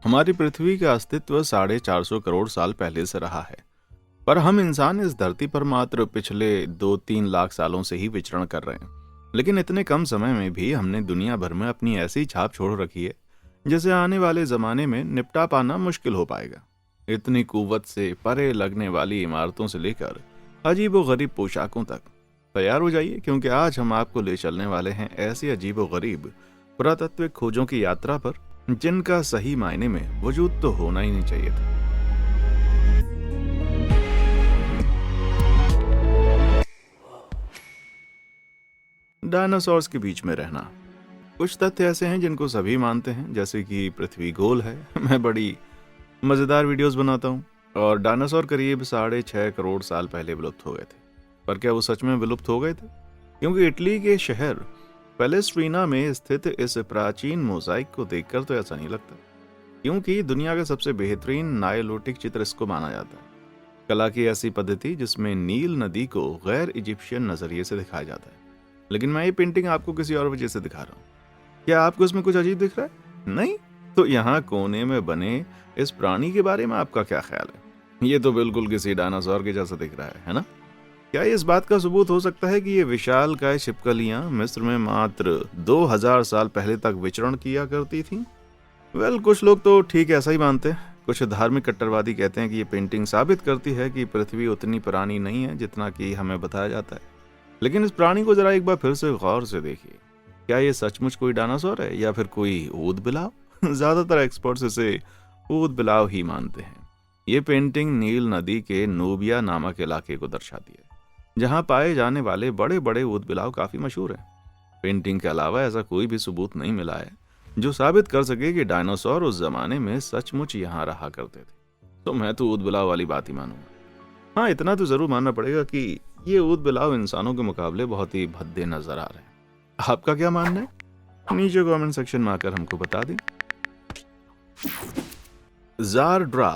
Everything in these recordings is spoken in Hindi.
हमारी पृथ्वी का अस्तित्व 450 करोड़ साल पहले से रहा है, पर हम इंसान इस धरती पर मात्र पिछले 2-3 लाख सालों से ही विचरण कर रहे हैं। लेकिन इतने कम समय में भी हमने दुनिया भर में अपनी ऐसी छाप छोड़ रखी है जिसे आने वाले जमाने में निपटा पाना मुश्किल हो पाएगा। इतनी कुव्वत से परे लगने वाली इमारतों से लेकर अजीबो गरीब पोशाकों तक तैयार हो जाइए, क्योंकि आज हम आपको ले चलने वाले हैं ऐसी अजीबो गरीब पुरातत्विक खोजों की यात्रा पर जिनका सही मायने में वजूद तो होना ही नहीं चाहिए था। डायनासोर्स के बीच में रहना। कुछ तथ्य ऐसे हैं जिनको सभी मानते हैं, जैसे कि पृथ्वी गोल है। मैं बड़ी मजेदार वीडियोस बनाता हूँ और डायनासोर करीब 6.5 करोड़ साल पहले विलुप्त हो गए थे। पर क्या वो सच में विलुप्त हो गए थे? क्योंकि इटली के शहर पैलेस्ट्रीना में स्थित इस प्राचीन मोजाइक को देखकर तो ऐसा नहीं लगता, क्योंकि दुनिया का सबसे बेहतरीन नाइलोटिक चित्र इसको माना जाता है। कला की ऐसी पद्धति जिसमें नील नदी को गैर इजिप्शियन नजरिए से दिखाया जाता है। लेकिन मैं ये पेंटिंग आपको किसी और वजह से दिखा रहा हूँ। क्या आपको इसमें कुछ अजीब दिख रहा है? नहीं? तो यहाँ कोने में बने इस प्राणी के बारे में आपका क्या ख्याल है? ये तो बिल्कुल किसी डायनासोर के जैसा दिख रहा है ना? क्या इस बात का सबूत हो सकता है कि ये विशालकाय छिपकलियां मिस्र में मात्र 2000 साल पहले तक विचरण किया करती थीं? कुछ लोग तो ठीक ऐसा ही मानते हैं। कुछ धार्मिक कट्टरवादी कहते हैं कि ये पेंटिंग साबित करती है कि पृथ्वी उतनी पुरानी नहीं है जितना कि हमें बताया जाता है। लेकिन इस प्राणी को जरा एक बार फिर से गौर से देखिए। क्या ये सचमुच कोई डायनासोर है या फिर कोई ऊद बिलाव? ज्यादातर एक्सपर्ट्स इसे ऊद बिलाव ही मानते हैं। ये पेंटिंग नील नदी के नूबिया नामक इलाके को दर्शाती है, जहां पाए जाने वाले बड़े बड़े ऊद बिलाव काफी मशहूर हैं। पेंटिंग के अलावा ऐसा कोई भी सबूत नहीं मिला है जो साबित कर सके कि डायनासोर उस जमाने में सचमुच यहाँ रहा करते थे। तो मैं तो ऊद बिलाव वाली बात ही मानूंगा। हाँ, इतना तो जरूर मानना पड़ेगा कि ये ऊद बिलाव इंसानों के मुकाबले बहुत ही भद्दे नजर आ रहे हैं। आपका क्या मानना है? नीचे कमेंट सेक्शन में आकर हमको बता दें। ज़ारड्रा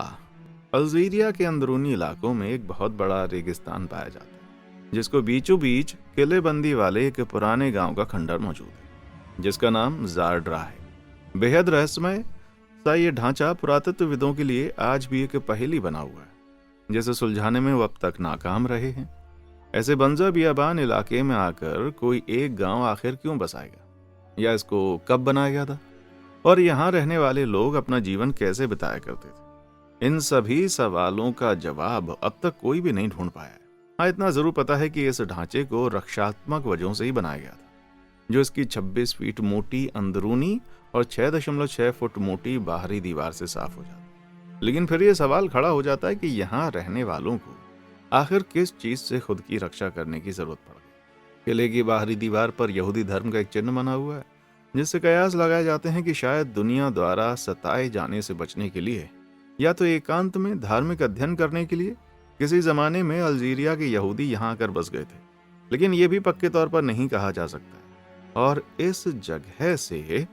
अल्जीरिया के अंदरूनी इलाकों में एक बहुत बड़ा रेगिस्तान पाया जाता है, जिसको बीचों बीच किलेबंदी वाले एक पुराने गांव का खंडर मौजूद है, जिसका नाम ज़ारड्रा है। बेहद रहस्यमय सा ये ढांचा पुरातत्वविदों के लिए आज भी एक पहेली बना हुआ है, जिसे सुलझाने में वो अब तक नाकाम रहे हैं। ऐसे बंजर बियाबान इलाके में आकर कोई एक गांव आखिर क्यों बसाएगा, या इसको कब बनाया गया था, और यहाँ रहने वाले लोग अपना जीवन कैसे बिताया करते थे? इन सभी सवालों का जवाब अब तक कोई भी नहीं ढूंढ पाया है। हाँ, इतना जरूर पता है कि इस ढांचे को रक्षात्मक वजहों से ही बनाया गया था, जो इसकी 26 फीट मोटी अंदरूनी और 6.6 फुट मोटी बाहरी दीवार से साफ हो जाता। लेकिन फिर यह सवाल खड़ा हो जाता है कि यहाँ रहने वालों को आखिर किस चीज से खुद की रक्षा करने की जरूरत पड़ गई? किले की बाहरी दीवार पर यहूदी धर्म का एक चिन्ह बना हुआ है, जिससे कयास लगाए जाते हैं कि शायद दुनिया द्वारा सताए जाने से बचने के लिए या तो एकांत में धार्मिक अध्ययन करने के लिए किसी जमाने में अल्जीरिया के यहूदी यहाँ आकर बस गए थे। लेकिन यह भी पक्के तौर पर नहीं कहा जा सकता, और इस जगह से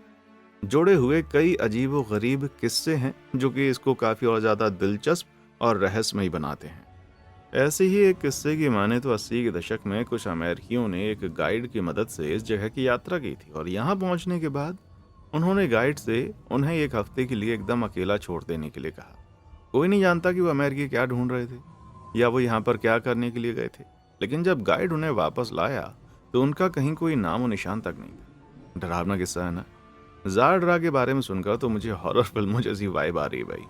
जुड़े हुए कई अजीबो गरीब किस्से हैं जो कि इसको काफी और ज्यादा दिलचस्प और रहस्यमय बनाते हैं। ऐसे ही एक किस्से की माने तो 80 के दशक में कुछ अमेरिकियों ने एक गाइड की मदद से इस जगह की यात्रा की थी, और यहाँ पहुंचने के बाद उन्होंने गाइड से उन्हें एक हफ्ते के लिए एकदम अकेला छोड़ देने के लिए कहा। कोई नहीं जानता कि वो अमेरिकी क्या ढूंढ रहे थे या वो यहाँ पर क्या करने के लिए गए थे। लेकिन जब गाइड उन्हें वापस लाया तो उनका कहीं कोई नामो निशान तक नहीं था। डरावना किस्सा है ना? ज़ारड्रा के बारे में सुनकर तो मुझे हॉरर फिल्मों जैसी वाइब आ रही है भाई।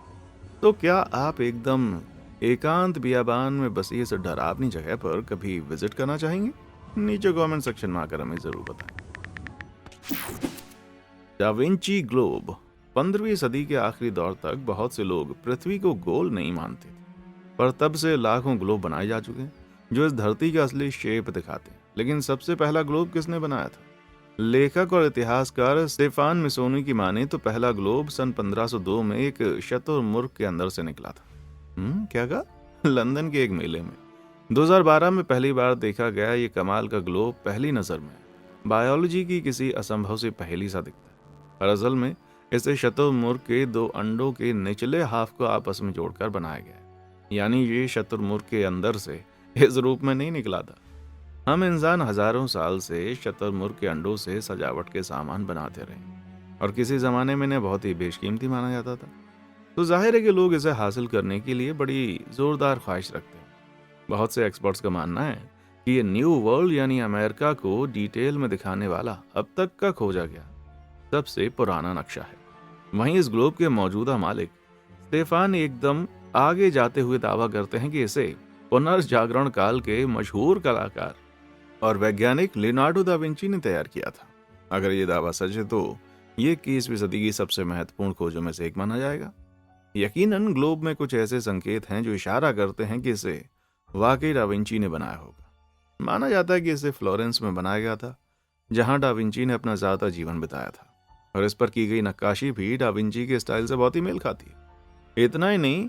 तो क्या आप एकदम एकांत बियाबान में बसी इस डरावनी जगह पर कभी विजिट करना चाहेंगे? नीचे कमेंट सेक्शन में आकर हमें जरूर बताएं। Da Vinci globe. 15वीं सदी के आखिरी दौर तक बहुत से लोग पृथ्वी को गोल नहीं मानते थे, पर तब से लाखों ग्लोब बनाए जा चुके हैं जो इस धरती का असली शेप दिखाते हैं। लेकिन सबसे पहला ग्लोब किसने बनाया था? लेखक और इतिहासकार स्टेफान मिसोनी की माने तो पहला ग्लोब सन 1502 में एक शतुरमुर्ग के अंदर से निकला था। क्या कहा? लंदन के एक मेले में 2012 में पहली बार देखा गया ये कमाल का ग्लोब पहली नजर में बायोलॉजी की किसी असंभव से पहेली सा दिखता है, पर असल में इसे शतुरमुर्ग के 2 अंडों के निचले हाफ को आपस में जोड़कर बनाया गया है। यानी ये शतुरमुर्ग के अंदर से इस रूप में नहीं निकला था। हम इंसान हजारों साल से शतुरमुर्ग के अंडों से सजावट के सामान बनाते रहे, और किसी जमाने में इन्हें बहुत ही बेशकीमती माना जाता था। तो जाहिर है कि लोग इसे हासिल करने के लिए बड़ी जोरदार ख्वाहिश रखते हैं। बहुत से एक्सपर्ट्स का मानना है कि ये न्यू वर्ल्ड यानी अमेरिका को डिटेल में दिखाने वाला अब तक का खोजा गया सबसे पुराना नक्शा है। वहीं इस ग्लोब के मौजूदा मालिक स्टेफान एकदम आगे जाते हुए दावा करते हैं कि इसे पुनर्जागरण काल के मशहूर कलाकार और वैज्ञानिक लियोनार्डो दा विंची ने तैयार किया था। अगर ये दावा सच है तो ये 21वीं सदी की सबसे महत्वपूर्ण खोजों में से एक माना जाएगा। यकीनन ग्लोब में कुछ ऐसे संकेत हैं जो इशारा करते हैं कि इसे वाकई डा विंची ने बनाया होगा। माना जाता है कि इसे फ्लोरेंस में बनाया गया था, जहां डा विंची ने अपना ज्यादा जीवन बिताया था, और इस पर की गई नक्काशी भी डा विंची के स्टाइल से बहुत ही मेल खाती है। इतना ही नहीं,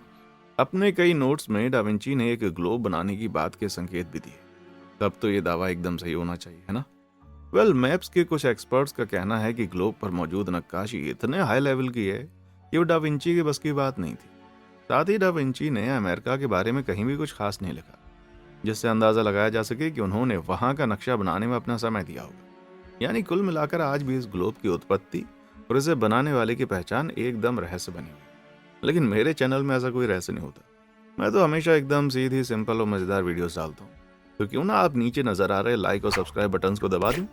अपने कई नोट्स में डा विंची ने एक ग्लोब बनाने की बात के संकेत भी दिए। तब तो ये दावा एकदम सही होना चाहिए, है ना? मैप्स के कुछ एक्सपर्ट्स का कहना है कि ग्लोब पर मौजूद नक्काशी इतने हाई लेवल की है कि वो डा विंची के बस की बात नहीं थी। साथ ही डा विंची ने अमेरिका के बारे में कहीं भी कुछ खास नहीं लिखा, जिससे अंदाजा लगाया जा सके कि उन्होंने वहां का नक्शा बनाने में अपना समय दिया होगा। यानी कुल मिलाकर आज भी इस ग्लोब की उत्पत्ति और इसे बनाने वाले की पहचान एकदम रहस्य बनी हुई है। लेकिन मेरे चैनल में ऐसा कोई रहस्य नहीं होता। मैं तो हमेशा एकदम सीधी, सिंपल और मजेदार वीडियोस डालता हूँ। तो क्यों ना आप नीचे नजर आ रहे लाइक और सब्सक्राइब बटन्स को दबा दें,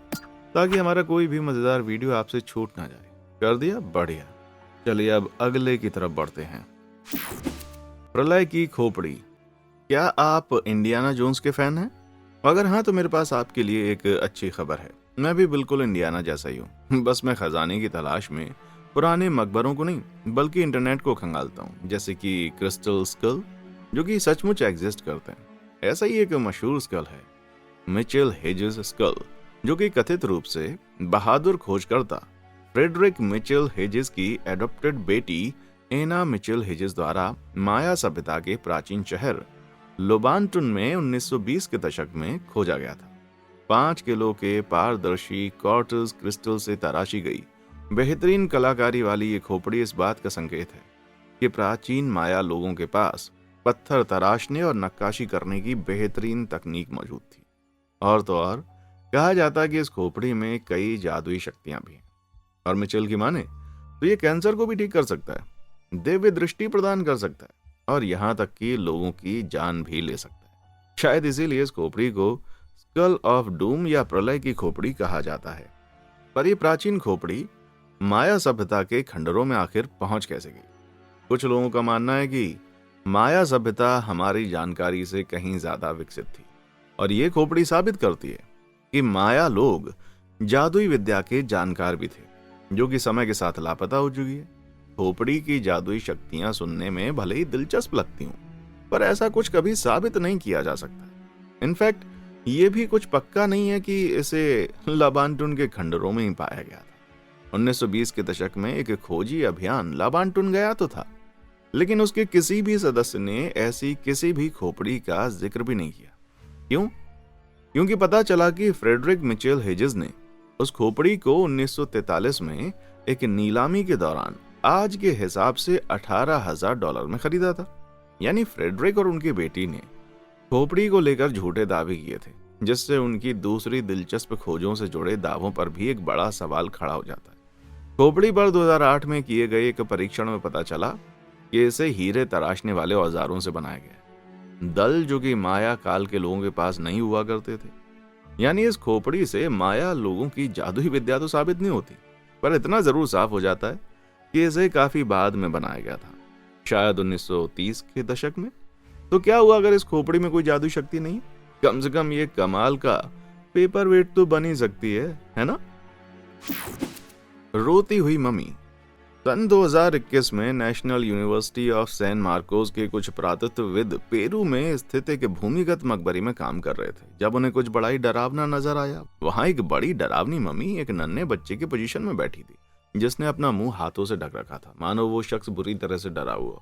ताकि हमारा कोई भी मजेदार वीडियो आपसे छूट ना जाए। कर दिया? बढ़िया। चलिए अब अगले की तरफ बढ़ते हैं। प्रलय की खोपड़ी। क्या आप इंडियाना जोन्स के फैन हैं? अगर हाँ तो मेरे पास आपके लिए एक अच्छी खबर है। मैं भी बिल्कुल इंडियाना जैसा ही हूँ। बस मैं खजाने की तलाश में पुराने मकबरों को नहीं बल्कि इंटरनेट को खंगालता हूँ, जैसे कि क्रिस्टल स्कल, जो कि सचमुच एग्जिस्ट करते हैं। ऐसा ही एक मशहूर स्कल है मिचेल हेजेस स्कल, जो कि कथित रूप से बहादुर खोजकर्ता फ्रेडरिक मिचेल हेजेस की एडॉप्टेड बेटी एना मिचेल हेजेस द्वारा माया सभ्यता के प्राचीन शहर लोबानटुन में 1920 के दशक में खोजा गया था। 5 किलो के पारदर्शी क्वार्ट्ज क्रिस्टल से तराशी गई बेहतरीन कलाकारी वाली ये खोपड़ी इस बात का संकेत है कि प्राचीन माया लोगों के पास पत्थर तराशने और नक्काशी करने की बेहतरीन तकनीक मौजूद थी। और तो और कहा जाता है कि इस खोपड़ी में कई जादुई शक्तियां भी हैं, और मिचेल की माने तो ये कैंसर को भी ठीक कर सकता है, दिव्य दृष्टि प्रदान कर सकता है, और यहां तक कि लोगों की जान भी ले सकता है। शायद इसीलिए इस खोपड़ी को स्कल ऑफ डूम या प्रलय की खोपड़ी कहा जाता है। पर यह प्राचीन खोपड़ी माया सभ्यता के खंडरों में आखिर पहुंच कैसे गई? कुछ लोगों का मानना है कि माया सभ्यता हमारी जानकारी से कहीं ज्यादा विकसित थी, और ये खोपड़ी साबित करती है कि माया लोग जादुई विद्या के जानकार भी थे, जो कि समय के साथ लापता हो चुकी है। खोपड़ी की जादुई शक्तियां सुनने में भले ही दिलचस्प लगती हूं, पर ऐसा कुछ कभी साबित नहीं किया जा सकता। इनफैक्ट ये भी कुछ पक्का नहीं है कि इसे लाबानटुन के खंडरों में ही पाया गया था। 1920 के दशक में एक खोजी अभियान लाबानटुन गया तो था, लेकिन उसके किसी भी सदस्य ने ऐसी किसी भी खोपड़ी का जिक्र भी नहीं किया। क्यों? क्योंकि पता चला कि फ्रेडरिक मिचेल हेजेस ने उस खोपड़ी को 1943 में एक नीलामी के दौरान आज के हिसाब से $18,000 में खरीदा था। यानी फ्रेडरिक और उनकी बेटी ने खोपड़ी को लेकर झूठे दावे किए थे, जिससे उनकी दूसरी दिलचस्प खोजों से जुड़े दावों पर भी एक बड़ा सवाल खड़ा हो जाता है। खोपड़ी पर 2008 में किए गए एक परीक्षण में पता चला कि इसे हीरे तराशने वाले औजारों से बनाया गया, दल जो कि माया काल के लोगों के पास नहीं हुआ करते थे। यानी इस खोपड़ी से माया लोगों की जादुई विद्या तो साबित नहीं होती, पर इतना जरूर साफ हो जाता है कि इसे काफी बाद में बनाया गया था, शायद 1930 के दशक में। तो क्या हुआ अगर इस खोपड़ी में कोई जादुई शक्ति नहीं? कम से कम ये कमाल का पेपर वेट तो बन ही सकती है ना? रोती हुई मम्मी। सन 2021 में National University of San Marcos के कुछ पुरातत्वविद पेरू में स्थित एक भूमिगत मकबरे में काम कर रहे थे, जब उन्हें कुछ बड़ा ही डरावना नजर आया। वहां एक बड़ी डरावनी मम्मी एक नन्हे बच्चे की पोजीशन में बैठी थी, जिसने अपना मुंह हाथों से ढक रखा था, मानो वो शख्स बुरी तरह से डरा हुआ।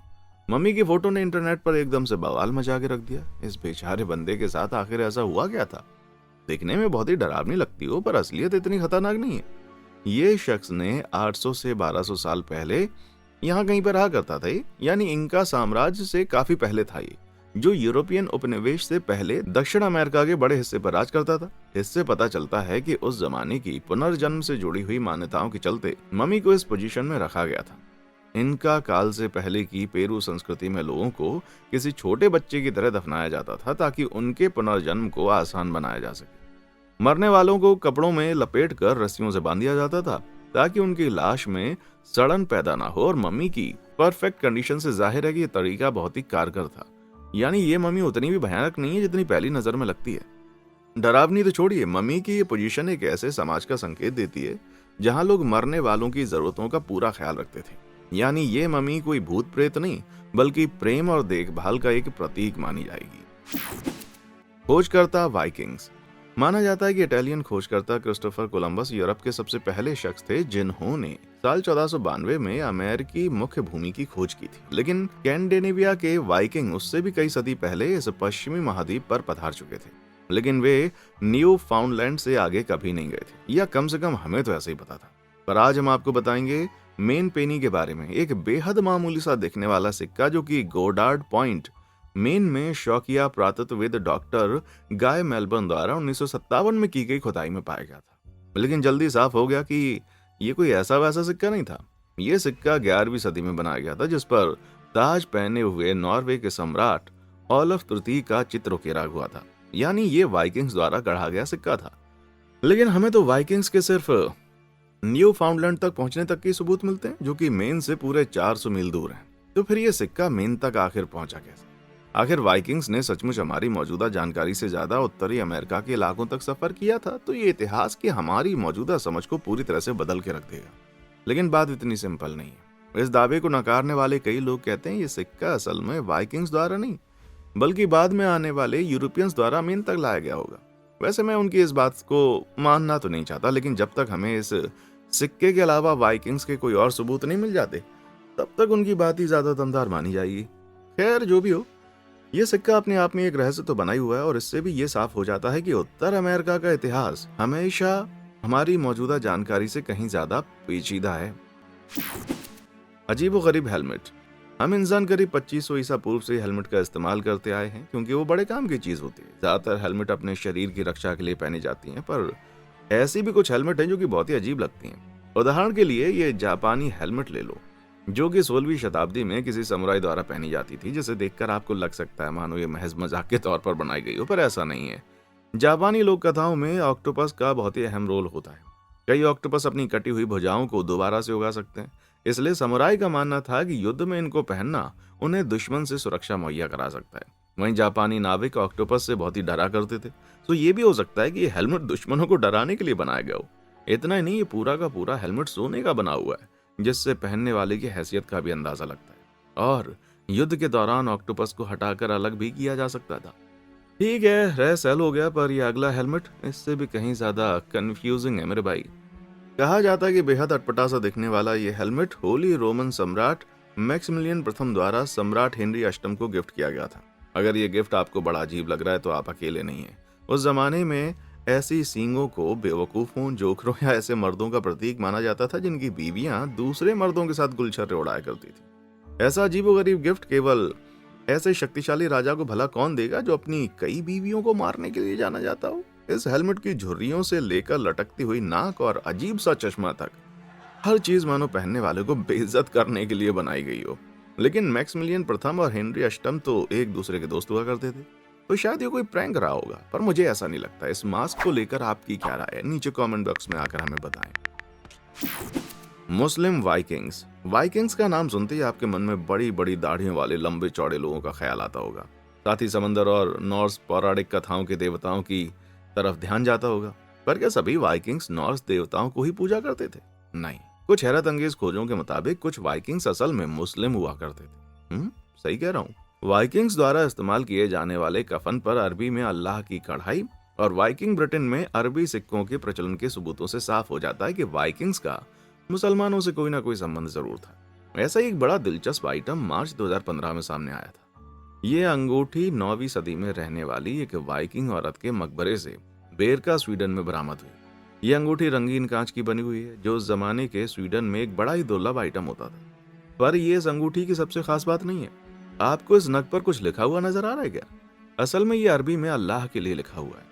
मम्मी की फोटो ने इंटरनेट पर एकदम से बवाल मचा के रख दिया। इस बेचारे बंदे के साथ आखिर ऐसा हुआ क्या था? दिखने में बहुत ही डरावनी लगती हो, पर असलियत इतनी खतरनाक नहीं है। ये शख्स ने 800 से 1200 साल पहले यहाँ कहीं पर रहा करता था, यानी इंका साम्राज्य से काफी पहले था ये, जो यूरोपियन उपनिवेश से पहले दक्षिण अमेरिका के बड़े हिस्से पर राज करता था। इससे पता चलता है कि उस जमाने की पुनर्जन्म से जुड़ी हुई मान्यताओं के चलते मम्मी को इस पोजीशन में रखा गया था। इनका काल से पहले की पेरू संस्कृति में लोगों को किसी छोटे बच्चे की तरह दफनाया जाता था ताकि उनके पुनर्जन्म को आसान बनाया जा सके। मरने वालों को कपड़ों में लपेट कर रस्सियों से बांध दिया जाता था ताकि उनकी लाश में सड़न पैदा ना हो, और मम्मी की परफेक्ट कंडीशन से जाहिर है कि यह तरीका बहुत ही कारगर था। यानी ये मम्मी उतनी भी भयानक नहीं है जितनी पहली नजर में लगती है। डरावनी तो छोड़िए, मम्मी की ये पोजीशन एक ऐसे समाज का संकेत देती है जहां लोग मरने वालों की जरूरतों का पूरा ख्याल रखते थे। यानी ये मम्मी कोई भूत प्रेत नहीं बल्कि प्रेम और देखभाल का एक प्रतीक मानी जाएगी। खोजकर्ता वाइकिंग्स। माना जाता है कि इटालियन खोजकर्ता क्रिस्टोफर कोलंबस यूरोप के सबसे पहले शख्स थे जिन्होंने साल 1492 में अमेरिकी मुख्य भूमि की खोज की थी। लेकिन स्कैंडिनेविया के वाइकिंग उससे भी कई सदी पहले इस पश्चिमी महाद्वीप पर पधार चुके थे, लेकिन वे न्यू फाउंडलैंड से आगे कभी नहीं गए थे, या कम से कम हमें तो ऐसे ही पता था। पर आज हम आपको बताएंगे मेन पेनी के बारे में, एक बेहद मामूली सा दिखने वाला सिक्का जो कि गोडार्ड पॉइंट मेन में शौकिया पुरातत्वविद डॉक्टर गाय मेलबर्न द्वारा 1957 में की गई खुदाई में पाया गया था। लेकिन जल्दी साफ हो गया कि ये कोई ऐसा वैसा सिक्का नहीं था। यह सिक्का 11वीं सदी में बनाया गया था, जिस पर ताज पहने हुए नॉर्वे के सम्राट ओलफ तृतीय का चित्र उकेरा हुआ था। यानी ये वाइकिंग्स द्वारा गढ़ा गया सिक्का था। लेकिन हमें तो वाइकिंग्स के सिर्फ न्यू फाउंडलैंड तक पहुंचने तक के सबूत मिलते हैं, जो कि मेन से पूरे 400 मील दूर हैं। तो फिर यह सिक्का मेन तक आखिर पहुंचा कैसे? आखिर वाइकिंग्स ने सचमुच हमारी मौजूदा जानकारी से ज्यादा उत्तरी अमेरिका के इलाकों तक सफर किया था, तो ये इतिहास की हमारी मौजूदा समझ को पूरी तरह से बदल के रख देगा। लेकिन बात इतनी सिंपल नहीं है। इस दावे को नकारने वाले कई लोग कहते हैं ये सिक्का असल में वाइकिंग्स द्वारा नहीं बल्कि बाद में आने वाले यूरोपियंस द्वारा मेन तक लाया गया होगा। वैसे मैं उनकी इस बात को मानना तो नहीं चाहता, लेकिन जब तक हमें इस सिक्के के अलावा वाइकिंग्स के कोई और सबूत नहीं मिल जाते तब तक उनकी बात ही ज्यादा दमदार मानी जाएगी। खैर जो भी हो, यह सिक्का अपने आप में एक रहस्य तो बना ही हुआ है, और इससे भी ये साफ हो जाता है कि उत्तर अमेरिका का इतिहास हमेशा हमारी मौजूदा जानकारी से कहीं ज्यादा पेचीदा है। अजीबोगरीब हेलमेट। हम इंसान करीब 2500 ईसा पूर्व से हेलमेट का इस्तेमाल करते आए हैं, क्योंकि वो बड़े काम की चीज होती है। ज्यादातर हेलमेट अपने शरीर की रक्षा के लिए पहनी जाती हैं, पर ऐसी भी कुछ हेलमेट हैं जो कि बहुत ही अजीब लगती हैं। उदाहरण के लिए ये जापानी हेलमेट ले लो, जो कि 16वीं शताब्दी में किसी समुराई द्वारा पहनी जाती थी, जिसे देखकर आपको लग सकता है मानो ये महज मजाक के तौर पर बनाई गई हो, पर ऐसा नहीं है। जापानी लोक कथाओं में ऑक्टोपस का बहुत ही अहम रोल होता है। कई ऑक्टोपस अपनी कटी हुई भुजाओं को दोबारा से उगा सकते हैं, इसलिए समुराई का मानना था कि युद्ध में इनको पहनना उन्हें दुश्मन से सुरक्षा मुहैया करा सकता है। वहीं जापानी नाविक ऑक्टोपस से बहुत ही डरा करते थे, तो ये भी हो सकता है कि ये हेलमेट दुश्मनों को डराने के लिए बनाया गया हो। इतना ही नहीं, ये पूरा का पूरा हेलमेट सोने का बना हुआ है, जिससे पहनने वाले की हैसियत का भी अंदाजा लगता है, और युद्ध के दौरान ऑक्टोपस को हटाकर अलग भी किया जा सकता था। ठीक है, रह सेल हो गया, पर यह अगला हेलमेट इससे भी कहीं ज्यादा कंफ्यूजिंग है मेरे भाई। कहा जाता है कि बेहद अटपटा सा दिखने वाला ये हेलमेट होली रोमन सम्राट मैक्सिमिलियन प्रथम द्वारा सम्राट हेनरी अष्टम को गिफ्ट किया गया था। अगर ये गिफ्ट आपको बड़ा अजीब लग रहा है तो आप अकेले नहीं हैं। उस जमाने में ऐसी सींगों को बेवकूफों, जोकरों या ऐसे मर्दों का प्रतीक माना जाता था जिनकी बीवियां दूसरे मर्दों के साथ गुलछर्रे उड़ाया करती थी। ऐसा अजीबोगरीब गिफ्ट केवल ऐसे शक्तिशाली राजा को भला कौन देगा जो अपनी कई बीवियों को मारने के लिए जाना जाता हो। इस हेलमेट की झुर्रियों से लेकर लटकती हुई नाक और अजीब सा चश्मा तक हर चीज मानो पहनने वाले को बेइज्जत करने के लिए बनाई गई हो। लेकिन मैक्सिमिलियन प्रथम और हेनरी अष्टम तो एक दूसरे के दोस्त हुआ करते थे, तो शायद ये कोई प्रैंक रहा होगा, पर मुझे ऐसा नहीं लगता। इस मास्क को लेकर आपकी क्या राय है, नीचे कमेंट बॉक्स में आकर हमें बताएं। मुस्लिम वाइकिंग्स। वाइकिंग्स का नाम सुनते ही आपके मन में बड़ी बड़ी दाढ़ियों वाले लंबे चौड़े लोगों का ख्याल आता होगा। साथ ही समंदर और नॉर्स पौराणिक कथाओं के देवताओं की तरफ ध्यान जाता होगा। पर क्या सभी वाइकिंग्स नॉर्स देवताओं को ही पूजा करते थे? नहीं, कुछ हैरत अंगेज खोजों के मुताबिक कुछ वाइकिंग्स असल में मुस्लिम हुआ करते थे। सही कह रहा हूँ। वाइकिंग्स द्वारा इस्तेमाल किए जाने वाले कफन पर अरबी में अल्लाह की कढ़ाई और वाइकिंग ब्रिटेन में अरबी सिक्कों के प्रचलन के सबूतों से साफ हो जाता है कि वाइकिंग्स का मुसलमानों से कोई ना कोई संबंध जरूर था। ऐसा ही एक बड़ा दिलचस्प आइटम मार्च 2015 में सामने आया था। ये अंगूठी 9वीं सदी में रहने वाली एक वाइकिंग औरत के मकबरे से बेरका, स्वीडन में बरामद हुई। ये अंगूठी रंगीन कांच की बनी हुई है, जो उस जमाने के स्वीडन में एक बड़ा ही दुर्लभ आइटम होता था। पर ये इस अंगूठी की सबसे खास बात नहीं है। आपको इस नग पर कुछ लिखा हुआ नजर आ रहा है क्या? असल में ये अरबी में अल्लाह के लिए लिखा हुआ है।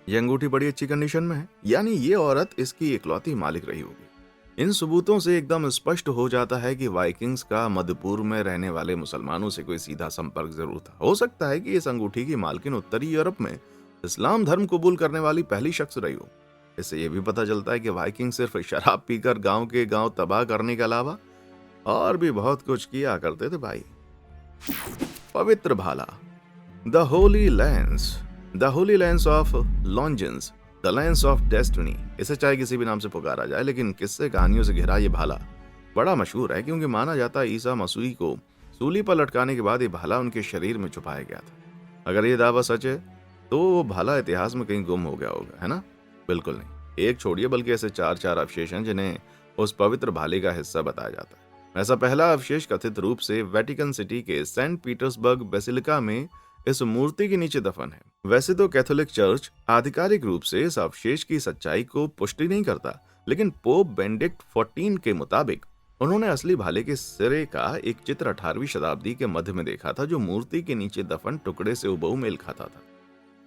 ये अंगूठी बड़ी अच्छी कंडीशन में है, यानी ये औरत इसकी इकलौती मालिक रही होगी। इन सबूतों से एकदम स्पष्ट हो जाता है कि वाइकिंग्स का मध्य पूर्व में रहने वाले मुसलमानों से कोई सीधा संपर्क जरूर था। हो सकता है कि इस अंगूठी की मालकिन उत्तरी यूरोप में इस्लाम धर्म कबूल करने वाली पहली शख्स रही हो। इससे यह भी पता चलता है कि वाइकिंग सिर्फ शराब पीकर गांव के गांव तबाह करने के अलावा और भी बहुत कुछ किया करते थे भाई। पवित्र भाला, the holy lance, the holy lance of Longinus, the lance of destiny. इसे चाहे किसी भी नाम से पुकारा जाए, लेकिन किस्से कहानियों से घिरा ये भाला बड़ा मशहूर है, क्योंकि माना जाता है ईसा मसीह को सूली पर लटकाने के बाद ये भाला उनके शरीर में छुपाया गया था। अगर ये दावा सच है तो वो भाला इतिहास में कहीं गुम हो गया होगा, है ना? बिल्कुल नहीं। एक छोड़िए, बल्कि ऐसे चार अवशेष हैं जिन्हें उस पवित्र भाले का हिस्सा बताया जाता है। ऐसा पहला अवशेष कथित रूप से वेटिकन सिटी के सेंट पीटर्सबर्ग बेसिलिका में इस मूर्ति के नीचे दफन है। वैसे तो कैथोलिक चर्च आधिकारिक रूप से इस अवशेष की सच्चाई को पुष्टि नहीं करता, लेकिन पोप बेनेडिक्ट 14 के मुताबिक उन्होंने असली भाले के सिरे का एक चित्र 18वीं शताब्दी के मध्य में देखा था, जो मूर्ति के नीचे दफन टुकड़े से हुबहू मेल खाता था।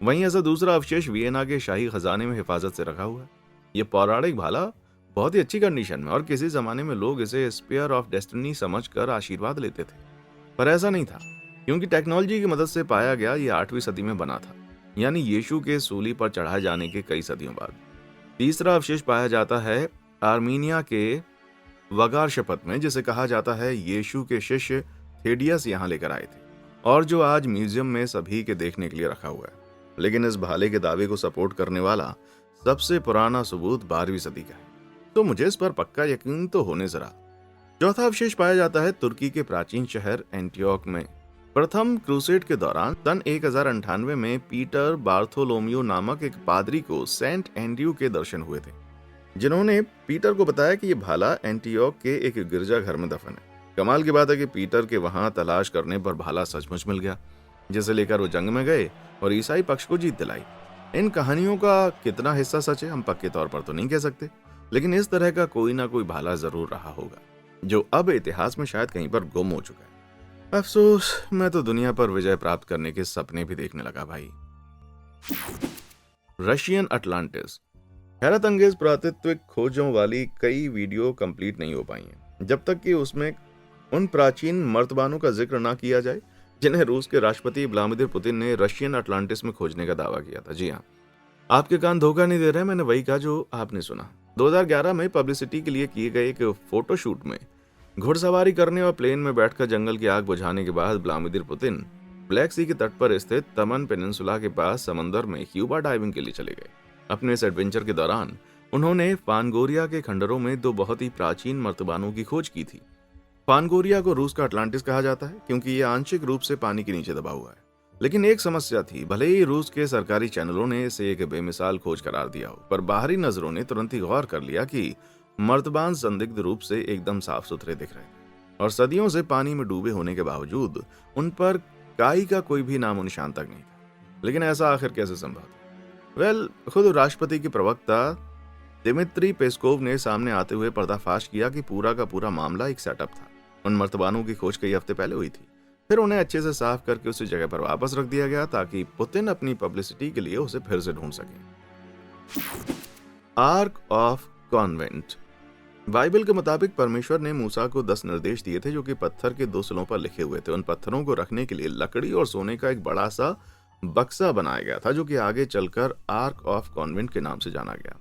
वहीं ऐसा दूसरा अवशेष वियना के शाही खजाने में हिफाजत से रखा हुआ है। यह पौराणिक भाला बहुत ही अच्छी कंडीशन में, और किसी जमाने में लोग इसे स्पेयर ऑफ डेस्टिनी समझकर आशीर्वाद लेते थे, पर ऐसा नहीं था, क्योंकि टेक्नोलॉजी की मदद से पाया गया। ये 8वीं सदी में बना था, यानी यीशु के सूली पर चढ़ाए जाने के कई सदियों बाद। तीसरा अवशेष पाया जाता है आर्मीनिया के वगार शपथ में, जिसे कहा जाता है यीशु के शिष्य थेडियस यहाँ लेकर आए थे, और जो आज म्यूजियम में सभी के देखने के लिए रखा हुआ है। लेकिन इस भाले के दावे को सपोर्ट करने वाला सबसे पुराना सबूत 12वीं सदी का है, तो मुझे इस पर पक्का यकीन तो होने जरा। चौथा अवशेष पाया जाता है तुर्की के प्राचीन शहर एंटियोक में। प्रथम क्रूसेड के दौरान सन 1098 में पीटर बार्थोलोमियो नामक एक पादरी को सेंट एंड्रयू के दर्शन हुए थे, जिन्होंने पीटर को बताया कि यह भाला एंटियोक के एक गिरजाघर में दफन है। कमाल की बात है कि पीटर के वहां तलाश करने पर भाला सचमुच मिल गया, जिसे लेकर वो जंग में गए और ईसाई पक्ष को जीत दिलाई। इन कहानियों का कितना हिस्सा सच है हम पक्के तौर पर तो नहीं कह सकते, लेकिन इस तरह का कोई ना कोई भाला जरूर रहा होगा, जो अब इतिहास में शायद कहीं पर गुम हो चुका है। अफसोस, मैं तो दुनिया पर विजय प्राप्त करने के सपने भी देखने लगा भाई। रशियन अटलांटिस, हैरत अंगेज पुरातत्विक खोजों वाली कई वीडियो कंप्लीट नहीं हो पाई हैं, जब तक कि उसमें उन प्राचीन मर्तबानों का जिक्र ना किया जाए जिन्हें रूस के राष्ट्रपति व्लादिमीर पुतिन ने रशियन अटलांटिस में खोजने का दावा किया था। जी हाँ, आपके कान धोखा नहीं दे रहे, मैंने वही कहा जो आपने सुना। 2011 में पब्लिसिटी के लिए किए गए एक फोटोशूट में घुड़सवारी करने और प्लेन में बैठकर जंगल की आग बुझाने के बाद व्लादिमीर पुतिन ब्लैक सी के तट पर स्थित तमन पेनिनसुला के पास समंदर में स्क्यूबा डाइविंग के लिए चले गए। अपने इस एडवेंचर के दौरान उन्होंने फानगोरिया के खंडरों में 2 बहुत ही प्राचीन मर्तबानों की खोज की थी। फानगोरिया को रूस का अटलांटिस कहा जाता है, क्योंकि यह आंशिक रूप से पानी के नीचे दबा हुआ है। लेकिन एक समस्या थी, भले ही रूस के सरकारी चैनलों ने इसे एक बेमिसाल खोज करार दिया हो, पर बाहरी नजरों ने तुरंत ही गौर कर लिया कि मर्तबान संदिग्ध रूप से एकदम साफ सुथरे दिख रहे थे, और सदियों से पानी में डूबे होने के बावजूद उन पर काई का कोई भी नामो निशान तक नहीं था। लेकिन ऐसा आखिर कैसे संभव था? खुद राष्ट्रपति के प्रवक्ता दिमित्री पेस्कोव ने सामने आते हुए पर्दाफाश किया कि पूरा का पूरा मामला एक सेटअप था। उन मर्तबानों की खोज कई हफ्ते पहले हुई थी, फिर उन्हें अच्छे से साफ करके उसी जगह पर वापस रख दिया गया ताकि पुतिन अपनी पब्लिसिटी के लिए उसे फिर से ढूंढ सके। आर्क ऑफ कॉन्वेंट, बाइबल के मुताबिक परमेश्वर ने मूसा को 10 निर्देश दिए थे, जो कि पत्थर के 2 सिलों पर लिखे हुए थे। उन पत्थरों को रखने के लिए लकड़ी और सोने का एक बड़ा सा बक्सा बनाया गया था, जो कि आगे चलकर आर्क ऑफ कॉन्वेंट के नाम से जाना गया,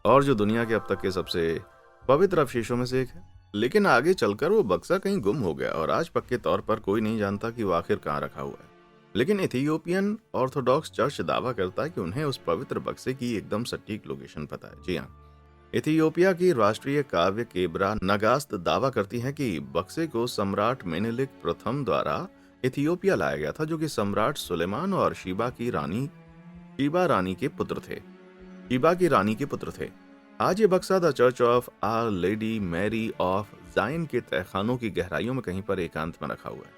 और जो दुनिया के अब तक के सबसे पवित्र अवशेषों में से एक है। लेकिन आगे चलकर वो बक्सा कहीं गुम हो गया, और आज पक्के तौर पर कोई नहीं जानता कि वो आखिर कहाँ रखा हुआ है। लेकिन इथियोपियन ऑर्थोडॉक्स चर्च दावा करता है कि उन्हें उस पवित्र बक्से की एकदम सटीक लोकेशन पता है। जी हाँ, इथियोपिया की राष्ट्रीय काव्य केब्रा नगास्त दावा करती है कि बक्से को सम्राट मेनेलिक प्रथम द्वारा इथियोपिया लाया गया था, जो कि सम्राट सुलेमान और शीबा रानी के पुत्र थे। आज ये बक्सा the Church of Our Lady Mary of जाइन के तहखानों की गहराइयों में कहीं पर एकांत में रखा हुआ है।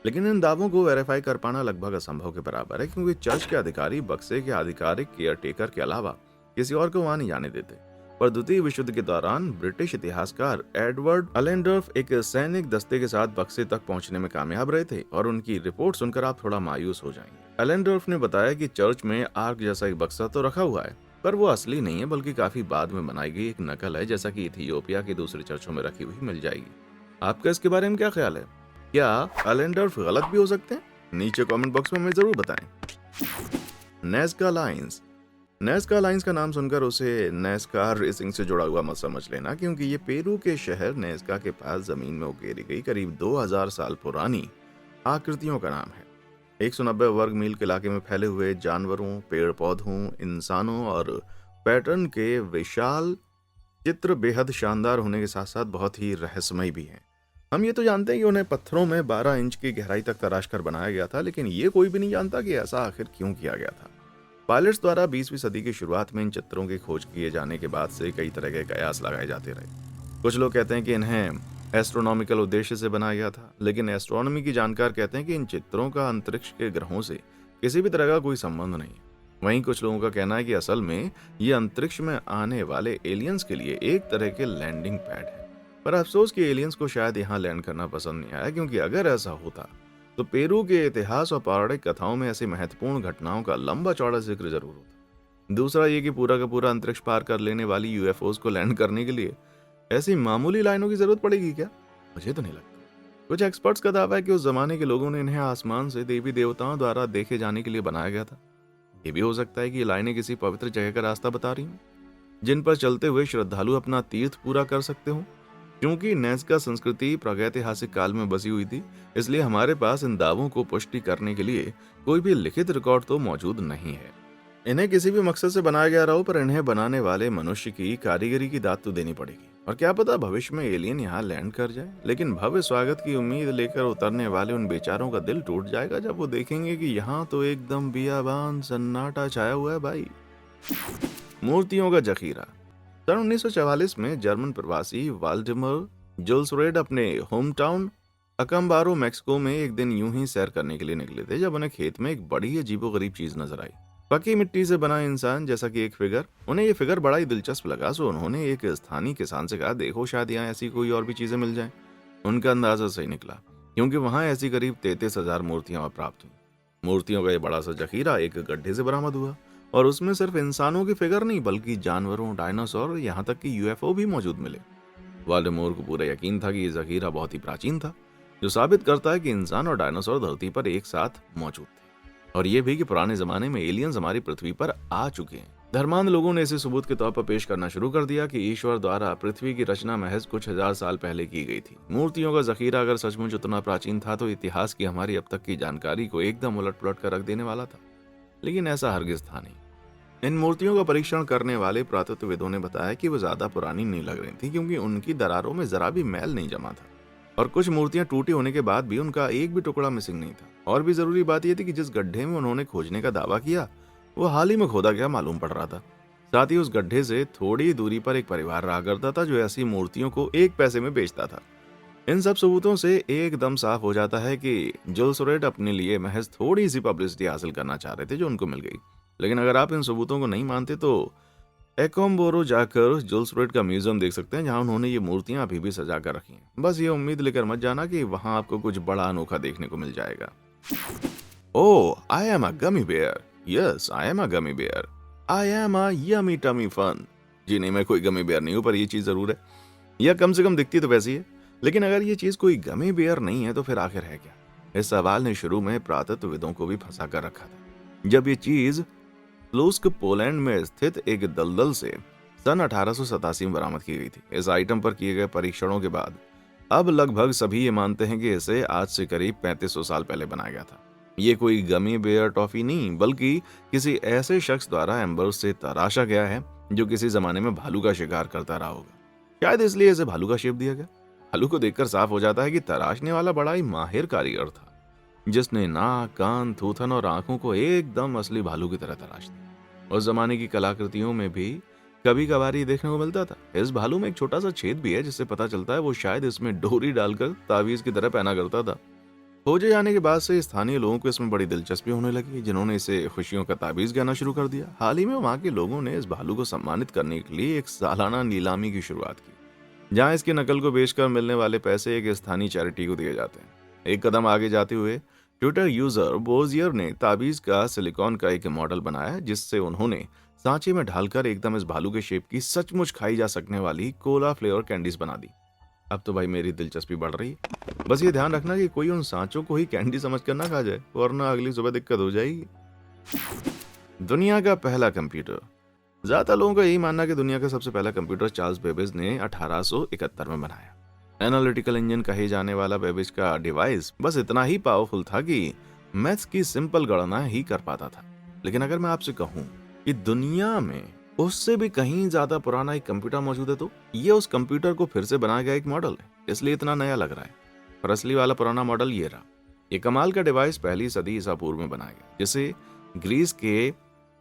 लेकिन इन दावों को वेरीफाई कर पाना लगभग असंभव के बराबर है, क्योंकि चर्च के अधिकारी बक्से के आधिकारिक केयरटेकर के अलावा किसी और को वहां नहीं जाने देते। पर द्वितीय विश्व युद्ध के दौरान ब्रिटिश इतिहासकार एडवर्ड अलेंडर्फ एक सैनिक दस्ते के साथ बक्से तक पहुंचने में कामयाब रहे थे, और उनकी रिपोर्ट सुनकर आप थोड़ा मायूस हो जाएंगे। अलेंडर्फ ने बताया कि चर्च में आर्क जैसा एक बक्सा तो रखा हुआ है, पर वो असली नहीं है बल्कि काफी बाद में बनाई गई एक नकल है, जैसा कि इथियोपिया के दूसरे चर्चों में रखी हुई मिल जाएगी। आपका इसके बारे में क्या ख्याल है? क्या अलेंडर्फ गलत भी हो सकते हैं? नीचे कमेंट बॉक्स में हमें जरूर बताएं। Nazca lines. नेस्का लाइंस का नाम सुनकर उसे नेस्कार रेसिंग से जुड़ा हुआ मत समझ लेना, क्योंकि ये पेरू के शहर नेस्का के पास जमीन में उकेरी गई करीब 2000 साल पुरानी आकृतियों का नाम है। 190 वर्ग मील के इलाके में फैले हुए जानवरों, पेड़ पौधों, इंसानों और पैटर्न के विशाल चित्र बेहद शानदार होने के साथ साथ बहुत ही रहस्यमय भी हैं। हम ये तो जानते हैं कि उन्हें पत्थरों में 12 इंच की गहराई तक तराश कर बनाया गया था, लेकिन ये कोई भी नहीं जानता कि ऐसा आखिर क्यों किया गया था। पायलट्स द्वारा 20वीं सदी की शुरुआत में इन चित्रों की खोज किए जाने के बाद से कई तरह के कयास लगाए जाते रहे। कुछ लोग कहते हैं कि इन्हें एस्ट्रोनॉमिकल उद्देश्य से बनाया गया था, लेकिन एस्ट्रोनॉमी की जानकार कहते हैं कि इन चित्रों का अंतरिक्ष के ग्रहों से किसी भी तरह का कोई संबंध नहीं। वहीं कुछ लोगों का कहना है कि असल में ये अंतरिक्ष में आने वाले एलियंस के लिए एक तरह के लैंडिंग पैड है। पर अफसोस कि एलियंस को शायद यहाँ लैंड करना पसंद नहीं आया, क्योंकि अगर ऐसा होता तो पेरू के इतिहास और पौराणिक कथाओं में ऐसी महत्वपूर्ण घटनाओं का लंबा चौड़ा जिक्र जरूर होता। दूसरा ये कि पूरा का पूरा अंतरिक्ष पार कर लेने वाली यूएफओस को लैंड करने के लिए ऐसी मामूली लाइनों की जरूरत पड़ेगी क्या? मुझे तो नहीं लगता। कुछ एक्सपर्ट्स का दावा है कि उस जमाने के लोगों ने इन्हें आसमान से देवी देवताओं द्वारा देखे जाने के लिए बनाया गया था। ये भी हो सकता है कि ये लाइनें किसी पवित्र जगह का रास्ता बता रही हूँ, जिन पर चलते हुए श्रद्धालु अपना तीर्थ पूरा कर सकते हो। क्योंकि नेस्का संस्कृति प्रागैतिहासिक काल में बसी हुई थी, इसलिए हमारे पास इन दावों को पुष्टि करने के लिए कोई भी लिखित रिकॉर्ड तो मौजूद नहीं है। इन्हें किसी भी मकसद से बनाया गया रहो, पर इन्हें बनाने वाले मनुष्य की कारीगरी की दाद तो देनी पड़ेगी। और क्या पता भविष्य में एलियन यहाँ लैंड कर जाए, लेकिन भव्य स्वागत की उम्मीद लेकर उतरने वाले उन बेचारों का दिल टूट जाएगा जब वो देखेंगे कि यहाँ तो एकदम बियाबान सन्नाटा छाया हुआ है भाई। मूर्तियों का जखीरा। सन 1944 में जर्मन प्रवासी वाल्डेमर जुल्स रेड अपने होम टाउन अकम्बारो मैक्सिको में एक दिन यूं ही सैर करने के लिए निकले थे, जब उन्हें खेत में एक बड़ी अजीबोगरीब चीज नजर आई। पक्की मिट्टी से बना इंसान जैसा कि एक फिगर। उन्हें ये फिगर बड़ा ही दिलचस्प लगा, सो उन्होंने एक स्थानीय किसान से कहा, देखो शायद यहाँ ऐसी कोई और भी चीजें मिल जाएं। उनका अंदाजा सही निकला, क्योंकि वहां ऐसी करीब 33,000 मूर्तियां प्राप्त हुई। मूर्तियों का ये बड़ा सा जखीरा एक गड्ढे से बरामद हुआ, और उसमें सिर्फ इंसानों की फिगर नहीं बल्कि जानवरों, डायनासोर, यहाँ तक कि यूएफओ भी मौजूद मिले। वाल्डेमोर को पूरा यकीन था कि ये जखीरा बहुत ही प्राचीन था, जो साबित करता है कि इंसान और डायनासोर धरती पर एक साथ मौजूद थे, और ये भी कि पुराने जमाने में एलियंस हमारी पृथ्वी पर आ चुके हैं। धर्मांध लोगों ने इसे सबूत के तौर पर पेश करना शुरू कर दिया कि ईश्वर द्वारा पृथ्वी की रचना महज कुछ हजार साल पहले की गई थी। मूर्तियों का जखीरा अगर सचमुच उतना प्राचीन था तो इतिहास की हमारी अब तक की जानकारी को एकदम उलट पुलट कर रख देने वाला था, लेकिन ऐसा हरगिज था नहीं। इन मूर्तियों का परीक्षण करने वाले पुरातत्वविदों ने बताया कि वो ज्यादा पुरानी नहीं लग रही थी, क्योंकि उनकी दरारों में जरा भी मैल नहीं जमा था, और कुछ मूर्तियां टूटी होने के बाद भी उनका एक भी टुकड़ा मिसिंग नहीं था। और भी जरूरी बात यह थी कि जिस गड्ढे में उन्होंने खोजने का दावा किया वो हाल ही में खोदा गया मालूम पड़ रहा था। साथ ही उस गड्ढे से थोड़ी दूरी पर एक परिवार रहा करता था जो ऐसी मूर्तियों को 1 पैसे में बेचता था। इन सब सबूतों से एकदम साफ हो जाता है कि जुल्स रेड अपने लिए महज थोड़ी सी पब्लिसिटी हासिल करना चाह रहे थे, जो उनको मिल गई। लेकिन अगर आप इन सबूतों को नहीं मानते तो एकोम्बोरो जाकर जुल्स रेड का म्यूजियम देख सकते हैं, जहां उन्होंने ये मूर्तियां अभी भी सजा कर रखी हैं। बस ये उम्मीद लेकर मत जाना कि वहां आपको कुछ बड़ा अनोखा देखने को मिल जाएगा। Oh, I am a gummy bear. Yes, I am a gummy bear. I am a yummy tummy fun. जी नहीं, मैं कोई गमी बेयर नहीं हूं, पर ये चीज जरूर है, या कम से कम दिखती तो वैसी है। लेकिन अगर ये चीज कोई गमी बेयर नहीं है तो फिर आखिर है क्या? इस सवाल ने शुरू में पुरातत्वविदों को भी फंसा कर रखा था। जब ये चीज स्लुस्क पोलैंड में स्थित एक दलदल से सन 1887 में बरामद की गई थी। इस आइटम पर किए गए परीक्षणों के बाद अब लगभग सभी ये मानते हैं कि इसे आज से करीब 3500 साल पहले बनाया गया था। ये कोई गमी बेयर टॉफी नहीं, बल्कि किसी ऐसे शख्स द्वारा एम्बर से तराशा गया है जो किसी जमाने में भालू का शिकार करता रहा होगा। शायद इसलिए इसे भालू का शेप दिया गया। भालू को देखकर साफ हो जाता है कि तराशने वाला बड़ा ही माहिर कारीगर था, जिसने नाक, कान, थूथन और आंखों को एकदम असली भालू की तरह तराश दिया। उस जमाने की कलाकृतियों में भी कभी कभार ये देखने को मिलता था। इस भालू में एक छोटा सा छेद भी है, जिससे पता चलता है वो शायद इसमें डोरी डालकर तावीज की तरह पहना करता था। खोजे जाने के बाद से स्थानीय लोगों को इसमें बड़ी दिलचस्पी होने लगी, जिन्होंने इसे खुशियों का ताबीज कहना शुरू कर दिया। हाल ही में वहां के लोगों ने इस भालू को सम्मानित करने के लिए एक सालाना नीलामी की शुरुआत की, जहां इसके नकल को बेचकर मिलने वाले पैसे एक स्थानीय चैरिटी को दिए जाते हैं। एक कदम आगे जाते हुए ट्विटर यूजर बोजियर ने ताबीज का सिलिकॉन का एक मॉडल बनाया, जिससे उन्होंने सांचे में ढालकर एकदम इस भालू के शेप की सचमुच खाई जा सकने वाली कोला फ्लेवर कैंडीज बना दी। अब तो भाई मेरी दिलचस्पी बढ़ रही है। बस ये ध्यान रखना कि कोई उन सांचों को ही कैंडी समझकर ना खा जाए, वरना अगली सुबह दिक्कत हो जाएगी। दुनिया का पहला कंप्यूटर। ज्यादा लोगों का यही मानना कि दुनिया का सबसे पहला कंप्यूटर चार्ल्स बेबेज ने 1871 में बनाया। एनालिटिकल इंजन कहे जाने वाला बेबेज का डिवाइस बस इतना ही पावरफुल था कि मैथ्स की सिंपल गणना ही कर पाता था। लेकिन अगर मैं आपसे कहूं कि दुनिया में उससे भी कहीं ज्यादा पुराना एक कंप्यूटर मौजूद है, तो ये उस कंप्यूटर को फिर से बनाया गया एक मॉडल है, इसलिए इतना नया लग रहा है। पर असली वाला पुराना मॉडल ये रहा। ये कमाल का डिवाइस पहली सदी ईसा पूर्व में बनाया गया, जिसे ग्रीस के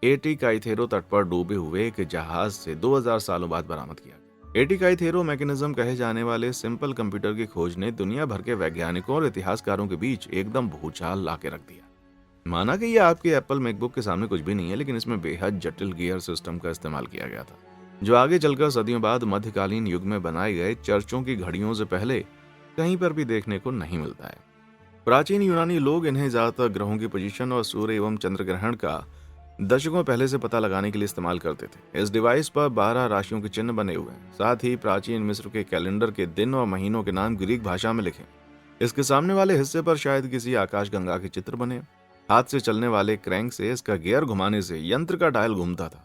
एटिकाइथेरो तट पर डूबे हुए एक जहाज से 2000 सालों बाद बरामद किया गया। एटिकाइथेरो मैकेनिज्म कहे जाने वाले सिंपल कंप्यूटर की खोज ने दुनिया भर के वैज्ञानिकों और इतिहासकारों के बीच एकदम भूचाल ला के रख दिया। माना कि यह आपके एप्पल मैकबुक के सामने कुछ भी नहीं है, लेकिन इसमें बेहद जटिल गियर सिस्टम का इस्तेमाल किया गया था, जो आगे चलकर सदियों बाद मध्यकालीन युग में बनाए गए चर्चों की घड़ियों से पहले कहीं पर भी देखने को नहीं मिलता है। प्राचीन यूनानी लोग इन्हें ज्यादातर ग्रहों की पोजीशन और सूर्य एवं चंद्र ग्रहण का दशकों पहले से पता लगाने के लिए इस्तेमाल करते थे। इस डिवाइस पर 12 राशियों के चिन्ह बने हुए हैं। साथ ही प्राचीन मिस्र के कैलेंडर के दिन और महीनों के नाम ग्रीक भाषा में लिखे। इसके सामने वाले हिस्से पर शायद किसी आकाशगंगा के चित्र बने। हाथ से चलने वाले क्रैंक से इसका गियर घुमाने से यंत्र का डायल घूमता था।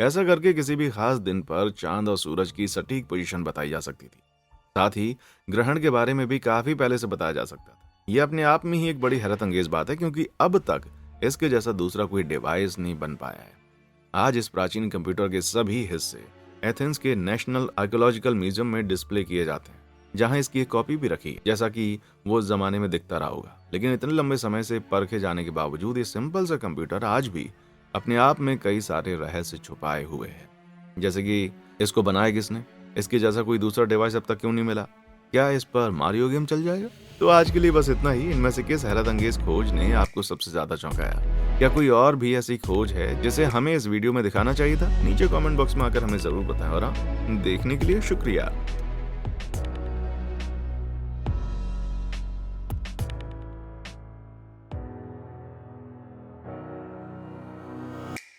ऐसा करके किसी भी खास दिन पर चांद और सूरज की सटीक पोजीशन बताई जा सकती थी। साथ ही ग्रहण के बारे में भी काफी पहले से बताया जा सकता था। यह अपने आप में ही एक बड़ी हैरत अंगेज बात है, क्योंकि अब तक इसके जैसा दूसरा कोई डिवाइस नहीं बन पाया है। आज इस प्राचीन कंप्यूटर के सभी हिस्से एथेंस के नेशनल आर्कियोलॉजिकल म्यूजियम में डिस्प्ले किए जाते हैं, जहां इसकी एक कॉपी भी रखी है, जैसा कि वो उस जमाने में दिखता रहा होगा। लेकिन इतने लंबे समय से परखे जाने के बावजूद ये सिंपल सा कंप्यूटर आज भी अपने आप में कई सारे रहस्य छुपाए हुए हैं। जैसे कि इसको बनाया किसने, इसके जैसा कोई दूसरा डिवाइस अब तक क्यों नहीं मिला, क्या इस पर मारियो गेम चल जाएगा। तो आज के लिए बस इतना ही। इनमें से किस हैरत अंगेज खोज ने आपको सबसे ज्यादा चौंकाया? क्या कोई और भी ऐसी खोज है जिसे हमें इस वीडियो में दिखाना चाहिए था? नीचे कमेंट बॉक्स में आकर हमें जरूर बताएं। और देखने के लिए शुक्रिया।